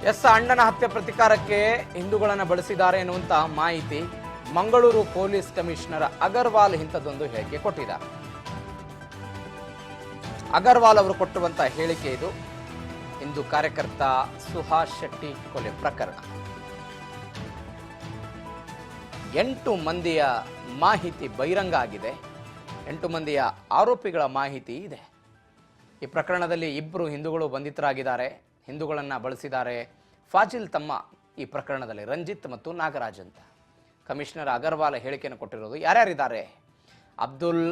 S ಅಣ್ಣನ ಹತ್ಯೆ ಪ್ರತಿಕಾರಕ್ಕೆ ಹಿಂದೂಗಳನ್ನು ಬಳಸಿದ್ದಾರೆ ಎನ್ನುವಂತ ಮಾಹಿತಿ ಮಂಗಳೂರು ಪೊಲೀಸ್ ಕಮಿಷನರ್ ಅಗರ್ವಾಲ್ ಇಂಥದ್ದೊಂದು ಹೇಳಿಕೆ ಕೊಟ್ಟಿದ್ದಾರೆ. ಅಗರ್ವಾಲ್ ಅವರು ಕೊಟ್ಟಿರುವಂತಹ ಹೇಳಿಕೆ ಇದು. ಹಿಂದೂ ಕಾರ್ಯಕರ್ತ ಸುಹಾಸ್ ಶೆಟ್ಟಿ ಕೊಲೆ ಪ್ರಕರಣ 8 ಮಂದಿಯ ಮಾಹಿತಿ ಬಹಿರಂಗ ಆಗಿದೆ. 8 ಮಂದಿಯ ಆರೋಪಿಗಳ ಮಾಹಿತಿ ಇದೆ. ಈ ಪ್ರಕರಣದಲ್ಲಿ 2 ಹಿಂದೂಗಳು ಬಂಧಿತರಾಗಿದ್ದಾರೆ. ಹಿಂದೂಗಳನ್ನು ಬಳಸಿದ್ದಾರೆ. ಫಾಜಿಲ್ ತಮ್ಮ ಈ ಪ್ರಕರಣದಲ್ಲಿ ರಂಜಿತ್ ಮತ್ತು ನಾಗರಾಜ್ ಅಂತ ಕಮಿಷನರ್ ಅಗರ್ವಾಲ್ ಹೇಳಿಕೆಯನ್ನು ಕೊಟ್ಟಿರೋದು. ಯಾರ್ಯಾರಿದ್ದಾರೆ? ಅಬ್ದುಲ್,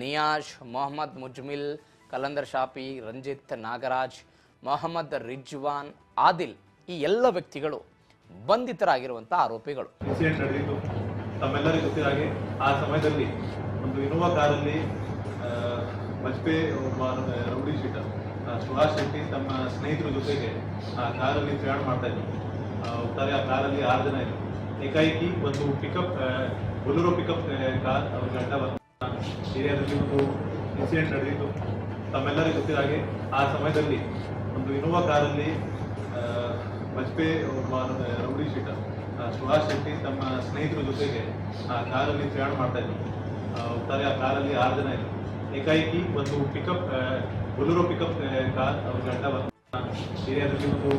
ನಿಯಾಜ್, ಮೊಹಮ್ಮದ್ ಮುಜ್ಮಿಲ್, ಕಲಂದರ್ ಶಾಫಿ, ರಂಜಿತ್, ನಾಗರಾಜ್, ಮೊಹಮ್ಮದ್ ರಿಜ್ವಾನ್, ಆದಿಲ್, ಈ ಎಲ್ಲ ವ್ಯಕ್ತಿಗಳು ಬಂಧಿತರಾಗಿರುವಂಥ ಆರೋಪಿಗಳು. ಇನ್ಸಿಡೆಂಟ್ ನಡೆದಿದ್ದು ತಮ್ಮೆಲ್ಲರಿಗೂ ಗೊತ್ತಿರೋ ಹಾಗೆ ಆ ಸಮಯದಲ್ಲಿ ಒಂದು ಇನೋವಾ ಕಾರಲ್ಲಿ ಬಜ್ಪೆ ಒಬ್ಬ ರೌಡಿ ಶೀಟರ್ ಸುಹಾಸ್ ಶೆಟ್ಟಿ ತಮ್ಮ ಸ್ನೇಹಿತರ ಜೊತೆಗೆ ಆ ಕಾರಲ್ಲಿ ಪ್ರಯಾಣ ಮಾಡ್ತಾ ಇದ್ರು. ಹೋಗ್ತಾರೆ. ಆ ಕಾರಲ್ಲಿ 6 ಜನ ಇದ್ರು. ಏಕಾಏಕಿ ಒಂದು ಪಿಕಪ್ ಬೊಲೆರೋ ಪಿಕಪ್ ಕಾರ್ ಅವ್ರಿಗೆ ಅಡ್ಡ ಬಂದ ಏರಿಯಾದಲ್ಲಿ ಒಂದು ಇನ್ಸಿಡೆಂಟ್ ನಡೆದಿದ್ದು ತಮ್ಮೆಲ್ಲರಿಗೂ ಗೊತ್ತಿರೋ ಹಾಗೆ ಆ ಸಮಯದಲ್ಲಿ ಒಂದು ಇನೋವಾ ಕಾರಲ್ಲಿ ಬಜ್ಪೆ ಒಬ್ಬ ರೌಡಿ ಶೀಟರ್ ಸುಹಾಸ್ ಶೆಟ್ಟಿ ತಮ್ಮ ಸ್ನೇಹಿತರ ಜೊತೆಗೆ ಆ ಕಾರಲ್ಲಿ ಪ್ರಯಾಣ ಮಾಡ್ತಾ ಇದ್ರು. ಹೋಗ್ತಾರೆ. ಆ ಕಾರಲ್ಲಿ 6 ಜನ ಇದ್ರು. ಏಕಾಏಕಿ ಒಂದು ಪಿಕಪ್ ಬೊಲೆರೋ ಪಿಕಪ್ ಕಾರ್ ಅವ್ರಿಗೆ ಅಡ್ಡ ಬಂದ ಏರಿಯಾದಲ್ಲಿ ಒಂದು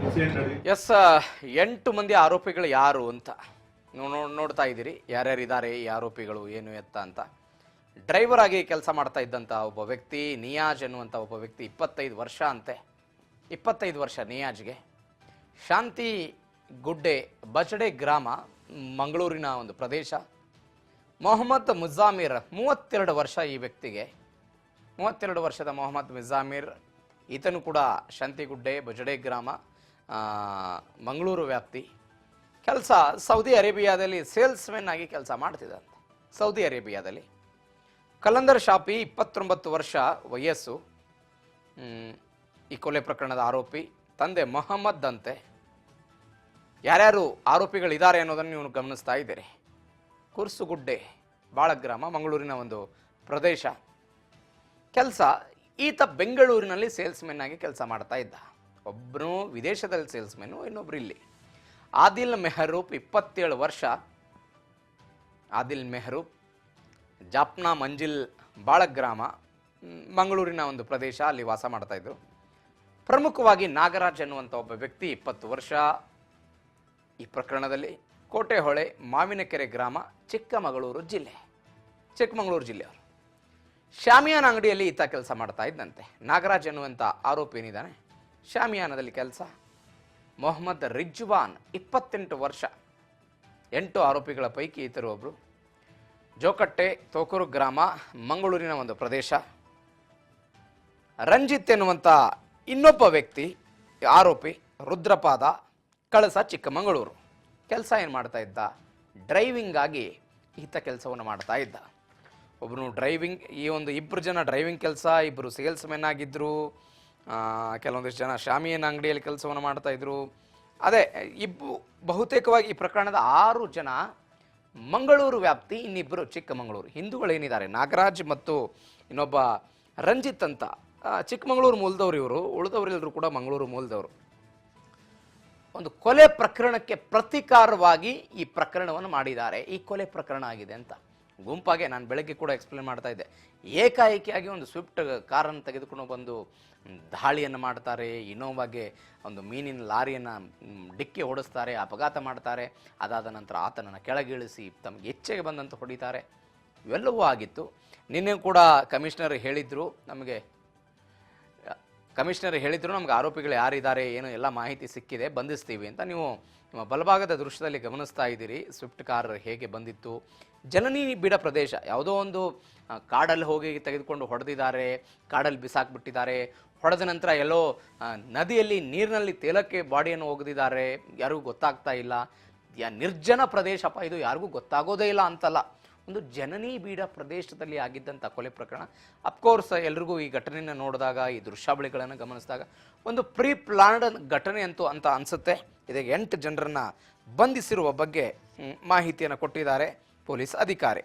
ಇನ್ಸಿಡೆಂಟ್ ನಡೆದಿದ್ದು. ಎಸ್ 8 ಮಂದಿ ಆರೋಪಿಗಳು ಯಾರು ಅಂತ ನೋಡ್ತಾ ಇದ್ದೀರಿ. ಯಾರ್ಯಾರಿದ್ದಾರೆ ಈ ಆರೋಪಿಗಳು, ಏನು ಎತ್ತ ಅಂತ. ಡ್ರೈವರ್ ಆಗಿ ಕೆಲಸ ಮಾಡ್ತಾ ಇದ್ದಂಥ ಒಬ್ಬ ವ್ಯಕ್ತಿ ನಿಯಾಜ್ ಎನ್ನುವಂಥ ಒಬ್ಬ ವ್ಯಕ್ತಿ 25 ವರ್ಷ ಅಂತೆ. 25 ವರ್ಷ ನಿಯಾಜ್ಗೆ. ಶಾಂತಿ ಗುಡ್ಡೆ ಬಚಡೆ ಗ್ರಾಮ ಮಂಗಳೂರಿನ ಒಂದು ಪ್ರದೇಶ. ಮೊಹಮ್ಮದ್ ಮುಜಾಮಿರ್ 32 ವರ್ಷ ಈ ವ್ಯಕ್ತಿಗೆ. 32 ವರ್ಷದ ಮೊಹಮ್ಮದ್ ಮುಜಾಮಿರ್, ಈತನು ಕೂಡ ಶಾಂತಿಗುಡ್ಡೆ ಬಜಡೆ ಗ್ರಾಮ ಮಂಗಳೂರು ವ್ಯಾಪ್ತಿ. ಕೆಲಸ ಸೌದಿ ಅರೇಬಿಯಾದಲ್ಲಿ ಸೇಲ್ಸ್ಮೆನ್ ಆಗಿ ಕೆಲಸ ಮಾಡ್ತಿದ್ದಂತೆ ಸೌದಿ ಅರೇಬಿಯಾದಲ್ಲಿ. ಕಲಂದರ್ ಶಾಫಿ 29 ವರ್ಷ ವಯಸ್ಸು. ಈ ಕೊಲೆ ಪ್ರಕರಣದ ಆರೋಪಿ. ತಂದೆ ಮೊಹಮ್ಮದ್ ಅಂತೆ. ಯಾರ್ಯಾರು ಆರೋಪಿಗಳಿದ್ದಾರೆ ಅನ್ನೋದನ್ನು ನೀವು ಗಮನಿಸ್ತಾ ಇದ್ದೀರಿ. ಕುರ್ಸುಗುಡ್ಡೆ ಬಾಳಗ್ರಾಮ ಮಂಗಳೂರಿನ ಒಂದು ಪ್ರದೇಶ. ಕೆಲಸ ಈತ ಬೆಂಗಳೂರಿನಲ್ಲಿ ಸೇಲ್ಸ್ಮೆನ್ ಆಗಿ ಕೆಲಸ ಮಾಡ್ತಾ ಇದ್ದ. ಒಬ್ಬನು ವಿದೇಶದಲ್ಲಿ ಸೇಲ್ಸ್ಮೆನ್ನು, ಇನ್ನೊಬ್ರು ಇಲ್ಲಿ. ಆದಿಲ್ ಮೆಹರೂಪ್ 27 ವರ್ಷ. ಆದಿಲ್ ಮೆಹರೂಪ್ ಜಾಪ್ನಾ ಮಂಜಿಲ್ ಬಾಳಗ್ರಾಮ ಮಂಗಳೂರಿನ ಒಂದು ಪ್ರದೇಶ, ಅಲ್ಲಿ ವಾಸ ಮಾಡ್ತಾ ಇದ್ರು. ಪ್ರಮುಖವಾಗಿ ನಾಗರಾಜ್ ಅನ್ನುವಂಥ ಒಬ್ಬ ವ್ಯಕ್ತಿ 20 ವರ್ಷ. ಈ ಪ್ರಕರಣದಲ್ಲಿ ಕೋಟೆಹೊಳೆ ಮಾವಿನಕೆರೆ ಗ್ರಾಮ ಚಿಕ್ಕಮಗಳೂರು ಜಿಲ್ಲೆ ಅವರು. ಶಾಮಿಯಾನ ಅಂಗಡಿಯಲ್ಲಿ ಈತ ಕೆಲಸ ಮಾಡ್ತಾ ಇದ್ದಂತೆ. ನಾಗರಾಜ್ ಎನ್ನುವಂಥ ಆರೋಪಿ ಏನಿದ್ದಾನೆ, ಶಾಮಿಯಾನದಲ್ಲಿ ಕೆಲಸ. ಮೊಹಮ್ಮದ್ ರಿಜ್ವಾನ್ 28 ವರ್ಷ. 8 ಆರೋಪಿಗಳ ಪೈಕಿ ಈತರು ಒಬ್ಬರು. ಜೋಕಟ್ಟೆ ತೋಕೂರು ಗ್ರಾಮ ಮಂಗಳೂರಿನ ಒಂದು ಪ್ರದೇಶ. ರಂಜಿತ್ ಎನ್ನುವಂಥ ಇನ್ನೊಬ್ಬ ವ್ಯಕ್ತಿ ಆರೋಪಿ ರುದ್ರಪಾದ, ಕಳಸ ಚಿಕ್ಕಮಗಳೂರು. ಕೆಲಸ ಏನು ಮಾಡ್ತಾ ಇದ್ದ? ಡ್ರೈವಿಂಗ್ ಆಗಿ ಈತ ಕೆಲಸವನ್ನು ಮಾಡ್ತಾ ಇದ್ದ. ಒಬ್ಬನು ಡ್ರೈವಿಂಗ್, ಈ ಒಂದು 2 ಜನ ಡ್ರೈವಿಂಗ್ ಕೆಲಸ, 2 ಸೇಲ್ಸ್ಮೆನ್ ಆಗಿದ್ದರು. ಕೆಲವೊಂದಿಷ್ಟು ಜನ ಶಾಮಿಯಾನ ಅಂಗಡಿಯಲ್ಲಿ ಕೆಲಸವನ್ನು ಮಾಡ್ತಾ ಇದ್ರು. ಅದೇ ಬಹುತೇಕವಾಗಿ ಈ ಪ್ರಕರಣದ 6 ಜನ ಮಂಗಳೂರು ವ್ಯಾಪ್ತಿ, ಇನ್ನಿಬ್ಬರು ಚಿಕ್ಕಮಗಳೂರು. ಹಿಂದೂಗಳೇನಿದ್ದಾರೆ ನಾಗರಾಜ್ ಮತ್ತು ಇನ್ನೊಬ್ಬ ರಂಜಿತ್ ಅಂತ ಚಿಕ್ಕಮಗಳೂರು ಮೂಲದವರು ಇವರು. ಉಳಿದವರೆಲ್ಲರೂ ಕೂಡ ಮಂಗಳೂರು ಮೂಲದವರು. ಒಂದು ಕೊಲೆ ಪ್ರಕರಣಕ್ಕೆ ಪ್ರತಿಕಾರವಾಗಿ ಈ ಪ್ರಕರಣವನ್ನು ಮಾಡಿದ್ದಾರೆ. ಈ ಕೊಲೆ ಪ್ರಕರಣ ಆಗಿದೆ ಅಂತ ಗುಂಪಾಗೆ ನಾನು ಬೆಳಗ್ಗೆ ಕೂಡ ಎಕ್ಸ್ಪ್ಲೇನ್ ಮಾಡ್ತಾ ಇದ್ದೆ. ಏಕಾಏಕಿಯಾಗಿ ಒಂದು ಸ್ವಿಫ್ಟ್ ಕಾರನ್ನು ತೆಗೆದುಕೊಂಡು ಬಂದು ದಾಳಿಯನ್ನು ಮಾಡ್ತಾರೆ. ಇನೋವಾಗೆ ಒಂದು ಮೀನಿನ ಲಾರಿಯನ್ನು ಡಿಕ್ಕಿ ಹೊಡೆಸ್ತಾರೆ, ಅಪಘಾತ ಮಾಡ್ತಾರೆ. ಅದಾದ ನಂತರ ಆತನನ್ನು ಕೆಳಗಿಳಿಸಿ ತಮಗೆ ಎಚ್ಚೆಗೆ ಬಂದಂತ ಹೊಡಿತಾರೆ. ಇವೆಲ್ಲವೂ ಆಗಿತ್ತು. ನಿನ್ನೆ ಕೂಡ ಕಮಿಷನರ್ ಹೇಳಿದ್ರು ನಮಗೆ ಆರೋಪಿಗಳು ಯಾರಿದ್ದಾರೆ, ಏನು ಎಲ್ಲ ಮಾಹಿತಿ ಸಿಕ್ಕಿದೆ, ಬಂಧಿಸ್ತೀವಿ ಅಂತ. ನೀವು ನಿಮ್ಮ ಬಲಭಾಗದ ದೃಶ್ಯದಲ್ಲಿ ಗಮನಿಸ್ತಾ ಇದ್ದೀರಿ ಸ್ವಿಫ್ಟ್ ಕಾರ್ ಹೇಗೆ ಬಂದಿತ್ತು. ಜನನಿ ಬಿಡ ಪ್ರದೇಶ, ಯಾವುದೋ ಒಂದು ಕಾಡಲ್ಲಿ ಹೋಗಿ ತೆಗೆದುಕೊಂಡು ಹೊಡೆದಿದ್ದಾರೆ, ಕಾಡಲ್ಲಿ ಬಿಸಾಕ್ಬಿಟ್ಟಿದ್ದಾರೆ. ಹೊಡೆದ ನಂತರ ಎಲ್ಲೋ ನದಿಯಲ್ಲಿ ನೀರಿನಲ್ಲಿ ತೇಲಕ್ಕೆ ಬಾಡಿಯನ್ನು ಒಗೆದಿದ್ದಾರೆ. ಯಾರಿಗೂ ಗೊತ್ತಾಗ್ತಾ ಇಲ್ಲ. ನಿರ್ಜನ ಪ್ರದೇಶಪ್ಪ ಇದು, ಯಾರಿಗೂ ಗೊತ್ತಾಗೋದೇ ಇಲ್ಲ ಅಂತಲ್ಲ. ಒಂದು ಜನನಿ ಬೀಡ ಪ್ರದೇಶದಲ್ಲಿ ಆಗಿದ್ದಂಥ ಕೊಲೆ ಪ್ರಕರಣ. ಅಫ್ಕೋರ್ಸ್ ಎಲ್ರಿಗೂ ಈ ಘಟನೆಯನ್ನು ನೋಡಿದಾಗ, ಈ ದೃಶ್ಯಾವಳಿಗಳನ್ನು ಗಮನಿಸಿದಾಗ ಒಂದು ಪ್ರೀ ಪ್ಲಾನ್ಡ್ ಘಟನೆ ಅಂತ ಅನಿಸುತ್ತೆ. ಇದಕ್ಕೆ 8 ಜನರನ್ನು ಬಂಧಿಸಿರುವ ಬಗ್ಗೆ ಮಾಹಿತಿಯನ್ನು ಕೊಟ್ಟಿದ್ದಾರೆ ಪೊಲೀಸ್ ಅಧಿಕಾರಿ.